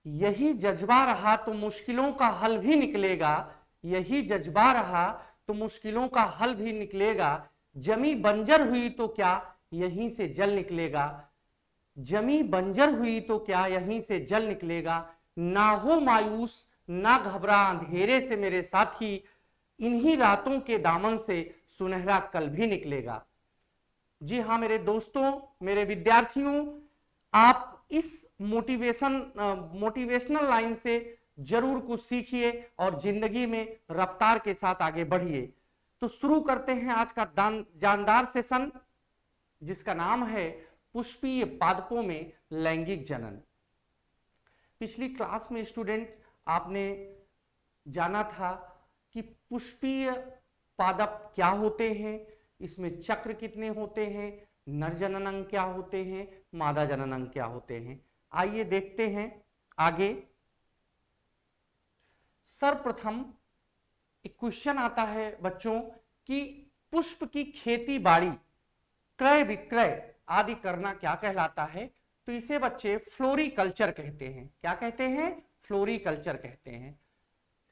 यही जज्बा रहा तो मुश्किलों का हल भी निकलेगा, यही जज्बा रहा तो मुश्किलों का हल भी निकलेगा, जमी बंजर हुई तो क्या यहीं से जल निकलेगा, जमी बंजर हुई तो क्या यहीं से जल निकलेगा, ना हो मायूस ना घबरा अंधेरे से मेरे साथी, इन्हीं रातों के दामन से सुनहरा कल भी निकलेगा। जी हाँ मेरे दोस्तों, मेरे विद्यार्थियों, आप इस मोटिवेशनल लाइन से जरूर कुछ सीखिए और जिंदगी में रफ्तार के साथ आगे बढ़िए। तो शुरू करते हैं आज का जानदार सेशन, जिसका नाम है पुष्पीय पादपों में लैंगिक जनन। पिछली क्लास में स्टूडेंट आपने जाना था कि पुष्पीय पादप क्या होते हैं, इसमें चक्र कितने होते हैं, नर जनन अंग क्या होते हैं, मादा जनन अंग क्या होते हैं। आइए देखते हैं आगे। सर्वप्रथम एक क्वेश्चन आता है बच्चों कि पुष्प की खेती बाड़ी, क्रय विक्रय आदि करना क्या कहलाता है। तो इसे बच्चे फ्लोरिकल्चर कहते हैं। क्या कहते हैं? फ्लोरिकल्चर कहते हैं।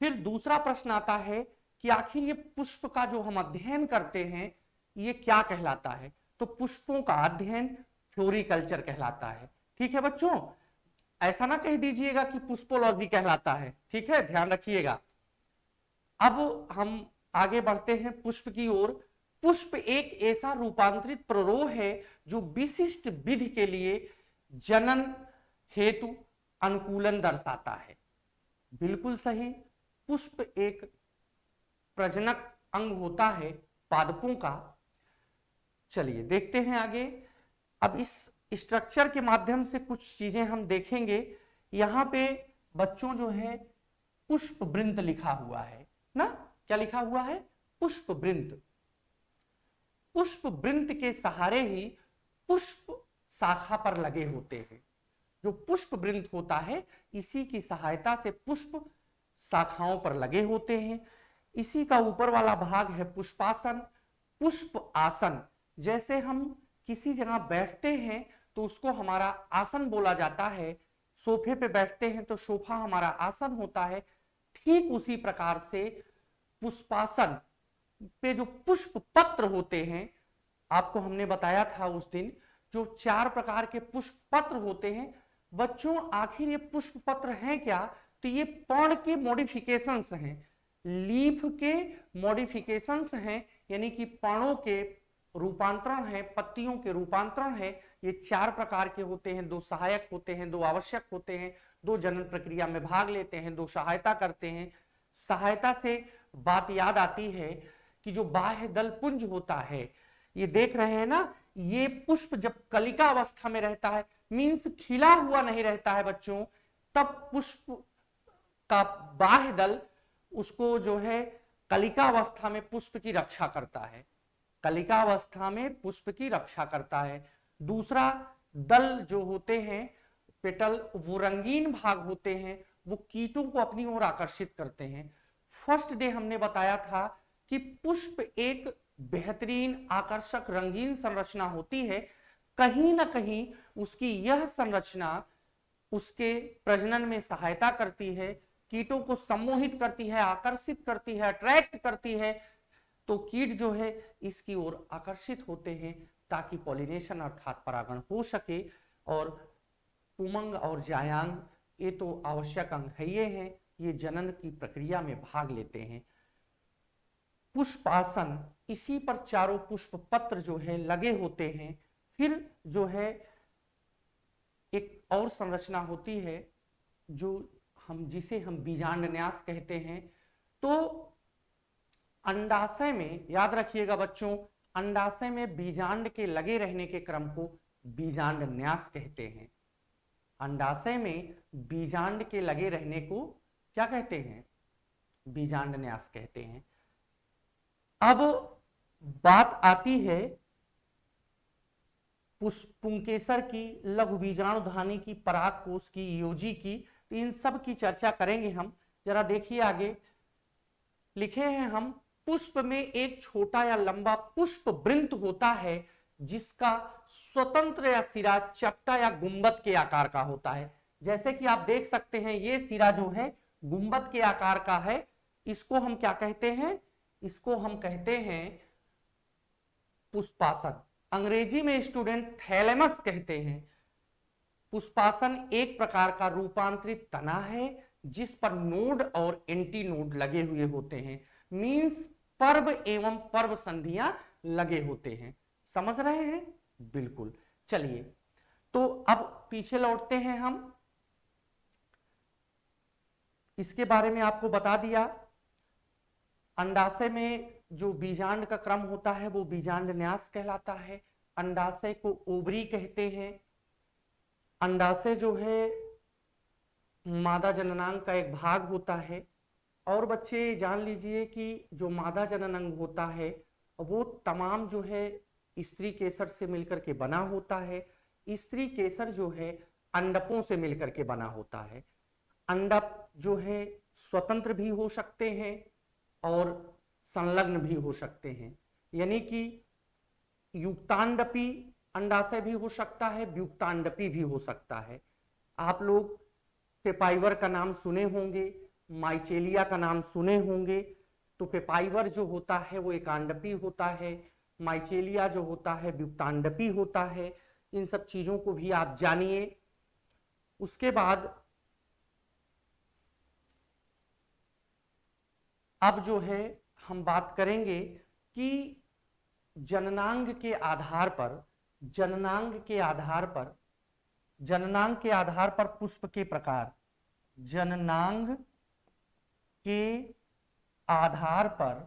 फिर दूसरा प्रश्न आता है कि आखिर ये पुष्प का जो हम अध्ययन करते हैं ये क्या कहलाता है। तो पुष्पों का अध्ययन फ्लोरिकल्चर कहलाता है। ठीक है बच्चों, ऐसा ना कह दीजिएगा कि पुष्पोलॉजी कहलाता है। ठीक है, ध्यान रखिएगा। अब हम आगे बढ़ते हैं पुष्प की ओर। पुष्प एक ऐसा रूपांतरित प्ररोह है जो विशिष्ट विधि के लिए जनन हेतु अनुकूलन दर्शाता है। बिल्कुल सही, पुष्प एक प्रजनक अंग होता है पादपों का। चलिए देखते हैं आगे। अब इस स्ट्रक्चर के माध्यम से कुछ चीजें हम देखेंगे। यहां पे बच्चों जो है पुष्प वृंत लिखा हुआ है ना, क्या लिखा हुआ है? पुष्प वृंत। पुष्प वृंत के सहारे ही पुष्प शाखा पर लगे होते हैं। जो पुष्प वृंत होता है इसी की सहायता से पुष्प शाखाओं पर लगे होते हैं। इसी का ऊपर वाला भाग है पुष्पासन, पुष्प आसन। जैसे हम किसी जगह बैठते हैं तो उसको हमारा आसन बोला जाता है। सोफे पे बैठते हैं तो सोफा हमारा आसन होता है। ठीक उसी प्रकार से पुष्पासन पे जो पुष्प पत्र होते हैं, आपको हमने बताया था उस दिन, जो 4 प्रकार के पुष्प पत्र होते हैं। बच्चों आखिर ये पुष्प पत्र हैं क्या? तो ये पर्ण के मॉडिफिकेशंस हैं, लीफ के मॉडिफिकेशंस हैं, यानी कि पर्णों के रूपांतरण है, पत्तियों के रूपांतरण है। ये 4 प्रकार के होते हैं। 2 सहायक होते हैं, 2 आवश्यक होते हैं, 2 जनन प्रक्रिया में भाग लेते हैं, 2 सहायता करते हैं। सहायता से बात याद आती है कि जो बाह्य दल पुंज होता है, ये देख रहे हैं ना, ये पुष्प जब कलिका अवस्था में रहता है, मींस खिला हुआ नहीं रहता है बच्चों, तब पुष्प का बाह्य दल उसको जो है कलिका अवस्था में पुष्प की रक्षा करता है। कलिका अवस्था में पुष्प की रक्षा करता है। दूसरा दल जो होते हैं पेटल, वो रंगीन भाग होते हैं, वो कीटों को अपनी ओर आकर्षित करते हैं। फर्स्ट डे हमने बताया था कि पुष्प एक बेहतरीन आकर्षक रंगीन संरचना होती है। कहीं ना कहीं उसकी यह संरचना उसके प्रजनन में सहायता करती है, कीटों को सम्मोहित करती है, आकर्षित करती है, अट्रैक्ट करती है। तो कीट जो है इसकी ओर आकर्षित होते हैं ताकि पॉलिनेशन अर्थात परागण हो सके। और पुमंग और जायांग ये तो आवश्यक अंग है, ये हैं, ये जनन की प्रक्रिया में भाग लेते हैं। पुष्पासन, इसी पर चारों पुष्प पत्र जो है लगे होते हैं। फिर जो है एक और संरचना होती है जो जिसे हम बीजांडन्यास कहते हैं। तो अंडाशय में याद रखिएगा बच्चों, अंडाशय में बीजांड के लगे रहने के क्रम को बीजांडन्यास कहते हैं। अंडाशय में बीजांड के लगे रहने को क्या कहते हैं? बीजांडन्यास कहते हैं। अब बात आती है पुंकेसर की, लघु बीजाणुधानी की, परागकोश की, योजी की। तो इन सब की चर्चा करेंगे हम। जरा देखिए आगे लिखे हैं हम, पुष्प में एक छोटा या लंबा पुष्प वृंत होता है जिसका स्वतंत्र या सिरा चपटा या गुंबद के आकार का होता है। जैसे कि आप देख सकते हैं ये सिरा जो है गुंबद के आकार का है, इसको हम क्या कहते हैं, इसको हम कहते हैं पुष्पासन। अंग्रेजी में स्टूडेंट थैलेमस कहते हैं। पुष्पासन एक प्रकार का रूपांतरित तना है जिस पर नोड और एंटी नोड लगे हुए होते हैं, मींस पर्व एवं पर्व संधियां लगे होते हैं। समझ रहे हैं? बिल्कुल। चलिए तो अब पीछे लौटते हैं हम। इसके बारे में आपको बता दिया। अंडाशय में जो बीजांड का क्रम होता है वो बीजांड न्यास कहलाता है। अंडाशय को ओवरी कहते हैं। अंडाशय जो है मादा जननांग का एक भाग होता है। और बच्चे जान लीजिए कि जो मादा जननांग होता है वो तमाम जो है स्त्री केसर से मिलकर के बना होता है। स्त्री केसर जो है अंडकों से मिलकर के बना होता है। अंडक जो है स्वतंत्र भी हो सकते हैं और संलग्न भी हो सकते हैं, यानी कि युक्तांडपी अंडाशय भी हो सकता है, व्युक्तांडपी भी हो सकता है। आप लोग पेपाइवर का नाम सुने होंगे, माइचेलिया का नाम सुने होंगे। तो पेपाइवर जो होता है वो एकांडपी होता है, माइचेलिया जो होता है व्युक्तांडपी होता है। इन सब चीजों को भी आप जानिए। उसके बाद अब जो है हम बात करेंगे कि जननांग के आधार पर, जननांग के आधार पर, जननांग के आधार पर पुष्प के प्रकार, जननांग के आधार पर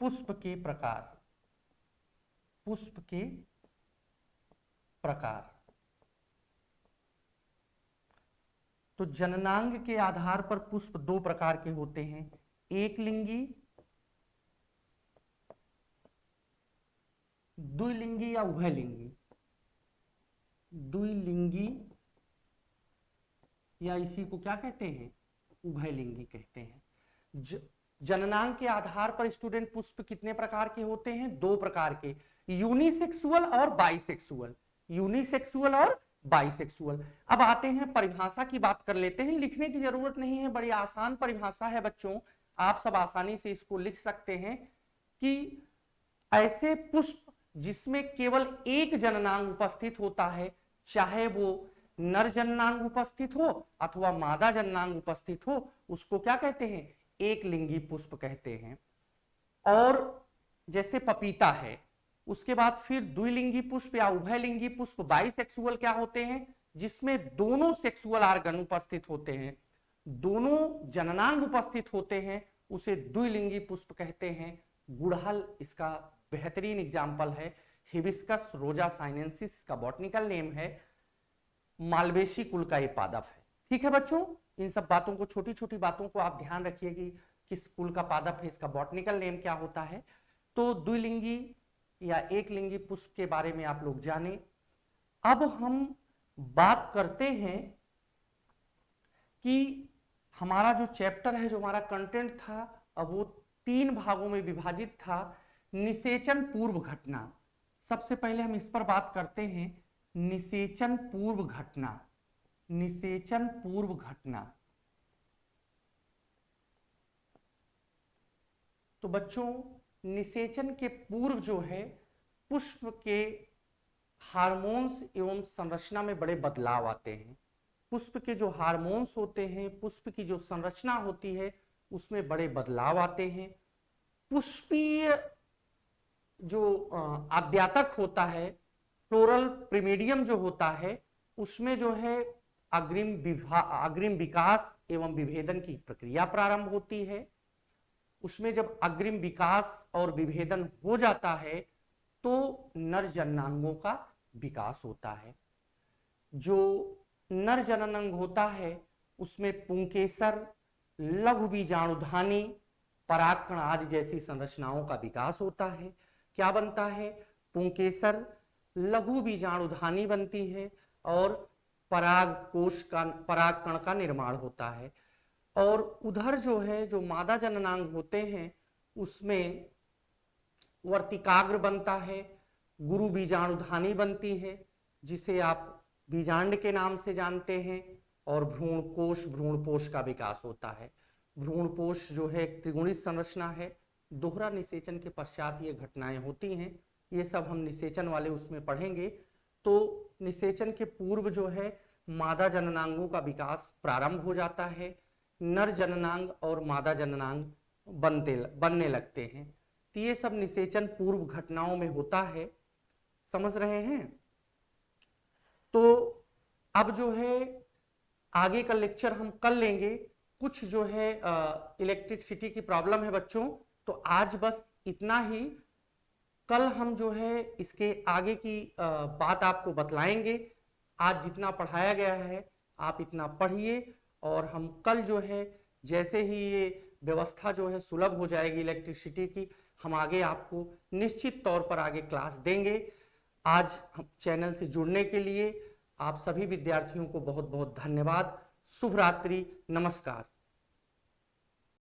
पुष्प के प्रकार, पुष्प के प्रकार। तो जननांग के आधार पर पुष्प दो प्रकार के होते हैं, एक लिंगी, द्विलिंगी या उभयलिंगी। द्विलिंगी या इसी को क्या कहते हैं, उभयलिंगी कहते हैं। जननांग के आधार पर स्टूडेंट पुष्प कितने प्रकार के होते हैं, दो प्रकार के, यूनिसेक्सुअल और बाइसेक्सुअल। यूनिसेक्सुअल और बाइसेक्सुअल। अब आते हैं परिभाषा की बात कर लेते हैं। लिखने की जरूरत नहीं है, बड़ी आसान परिभाषा है बच्चों, आप सब आसानी से इसको लिख सकते हैं कि ऐसे पुष्प जिसमें केवल एक जननांग उपस्थित होता है, चाहे वो नर जननांग उपस्थित हो अथवा मादा जननांग उपस्थित हो, उसको क्या कहते हैं, एक लिंगी पुष्प कहते हैं। और जैसे पपीता है, उसके बाद फिर द्विलिंगी पुष्प या उभयलिंगी पुष्प बाइसेक्सुअल क्या होते हैं, जिसमें दोनों सेक्सुअल आर्गन उपस्थित होते हैं, दोनों जननांग उपस्थित होते हैं, उसे द्विलिंगी पुष्प कहते हैं। गुड़हल इसका बेहतरीन एग्जाम्पल है। हिबिस्कस रोजा साइनेंसिस का बॉटनिकल नेम है। मालवेशी कुल का ये पादप है। ठीक है बच्चों, इन सब बातों को, छोटी छोटी बातों को आप ध्यान रखिए कि किस कुल का पादप है, इसका बॉटनिकल नेम क्या होता है। तो द्विलिंगी या एक लिंगी पुष्प के बारे में आप लोग जाने। अब हम बात करते हैं कि हमारा जो चैप्टर है, जो हमारा कंटेंट था, अब वो 3 भागों में विभाजित था। निषेचन पूर्व घटना, सबसे पहले हम इस पर बात करते हैं। निषेचन पूर्व घटना, निषेचन पूर्व घटना। तो बच्चों निषेचन के पूर्व जो है पुष्प के हार्मोन्स एवं संरचना में बड़े बदलाव आते हैं। पुष्प के जो हार्मोन्स होते हैं, पुष्प की जो संरचना होती है, उसमें बड़े बदलाव आते हैं। पुष्पीय जो आद्यातक होता है, फ्लोरल प्रीमिडियम जो होता है, उसमें जो है अग्रिम विकास एवं विभेदन की प्रक्रिया प्रारंभ होती है। उसमें जब अग्रिम विकास और विभेदन हो जाता है तो नर जननांगों का विकास होता है। जो नर जननांग होता है उसमें पुंकेसर, लघु बीजाणुधानी, परागकण आदि जैसी संरचनाओं का विकास होता है। क्या बनता है, पुंकेसर, लघु बीजाणुधानी बनती है और परागकण का निर्माण होता है। और उधर जो है, जो मादा जननांग होते हैं, उसमें वर्तिकाग्र बनता है, गुरु बीजाणुधानी बनती है, जिसे आप बीजांड के नाम से जानते हैं, और भ्रूणपोष का विकास होता है। भ्रूणपोष जो है एक त्रिगुणित संरचना है, दोहरा निषेचन के पश्चात ये घटनाएं होती हैं। ये सब हम निषेचन वाले उसमें पढ़ेंगे। तो निषेचन के पूर्व जो है मादा जननांगों का विकास प्रारंभ हो जाता है, नर जननांग और मादा जननांग बनने लगते हैं। तो ये सब निषेचन पूर्व घटनाओं में होता है, समझ रहे हैं। तो अब जो है आगे का लेक्चर हम कल लेंगे। कुछ जो है इलेक्ट्रिसिटी की प्रॉब्लम है बच्चों, तो आज बस इतना ही। कल हम जो है इसके आगे की बात आपको बतलाएंगे। आज जितना पढ़ाया गया है आप इतना पढ़िए, और हम कल जो है जैसे ही ये व्यवस्था जो है सुलभ हो जाएगी इलेक्ट्रिसिटी की, हम आगे आपको निश्चित तौर पर आगे क्लास देंगे। आज हम चैनल से जुड़ने के लिए आप सभी विद्यार्थियों को बहुत बहुत धन्यवाद। शुभ रात्रि, नमस्कार।